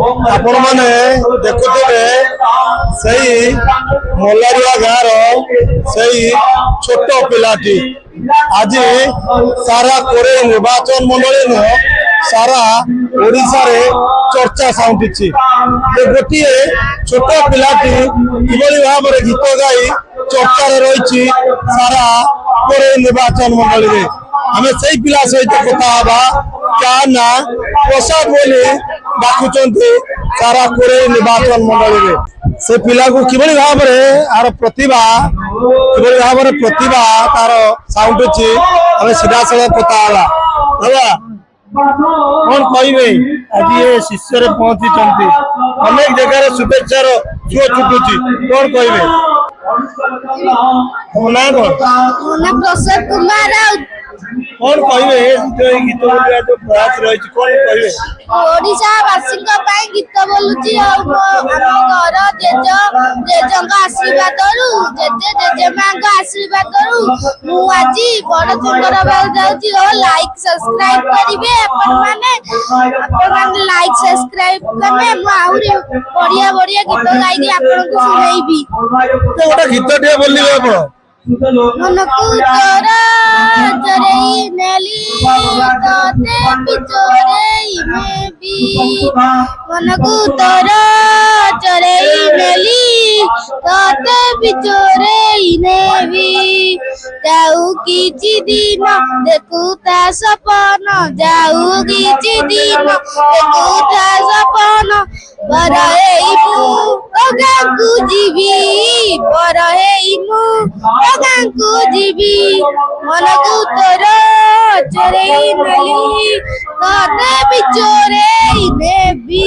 आपण मैंने देखुवे से मलारिया गाँव से छोट पिलाटी आज सारा कोरे निर्वाचन मंडल नुह सारा ओडिशा रे चर्चा साउंटी गोटे छोट पिलाटी किभली भाव में गीत गाई चर्चा रही सारा कोरे निर्वाचन मंडल में आम से पिला सहित कथा हवा क्या ना प्रसाद बोली डाकुंट सारा कोरे निर्वाचन मंडल में से पिला को किभली भाव में आर प्रतिभा किभली भाव में प्रतिभा तार साउंटुची आम सीधा सड़क कथा हवा हवा कौन कहे आज ये शिष्य रे पहुंची अनेक जगह शुभेच्छार छुआ छुटुची कौन कहे ना कौन प्रसाद कुमार कौन कहे जो गीत बोलिया जो प्रयास रही कौन कहे ओडिशा वासी गीत बोलुची आम घर जेज जेज आशीर्वाद जेजे जेजेमा आशीर्वाद मु आज बड़ चंद्र जाऊँगी लाइक सब्सक्राइब करेंगे आपने लाइक सब्सक्राइब करें मुझे बढ़िया बढ़िया गीत गाई आपको शुणेबी गोटे गीत टे बोलिए आप मनकू तोरा चोरई नेली तोते बिचोरई में भी मनकू तोरा चोरई नेली तोते बिचोरई में भी जाऊ किछि दिन देखुता सपन जाऊ किछि दिन देखुता सपन बरएइमु गाँकु जीवी बरएइमु गाँकु जीवी मनकू तोर चोरई नेली तोते बिचोरई नेबी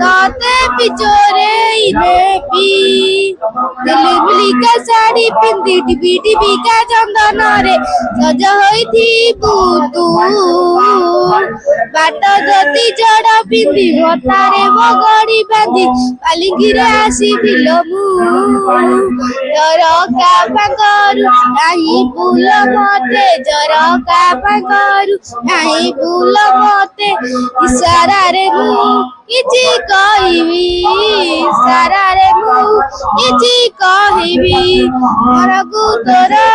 तोते बिचोरई नेबी दिलमिली का साड़ी पिंदी टिपी टिपी का चंदन रे सज होइथिबु तू बाट जति जड़ पिंदी मतारे मगड़ी बांधी पालिंगी रे आसीबिल मु जरका पांगरु नाही बुल मते जरका पांगरु नाही बुल मते इशारा रे मु किछि कहबी इशारा रे मु किछि कहबी मनकू तोरा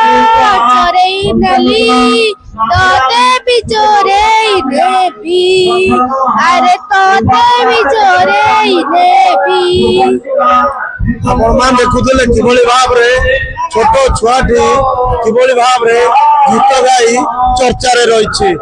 चोरई नेली तोते बिचोरई नेबी अरे तोते बिचोरई नेबी आपण मान देखुले किभली भाव रे छोट छुआटी किभली भाव रे गीत गाई चर्चा रे रही।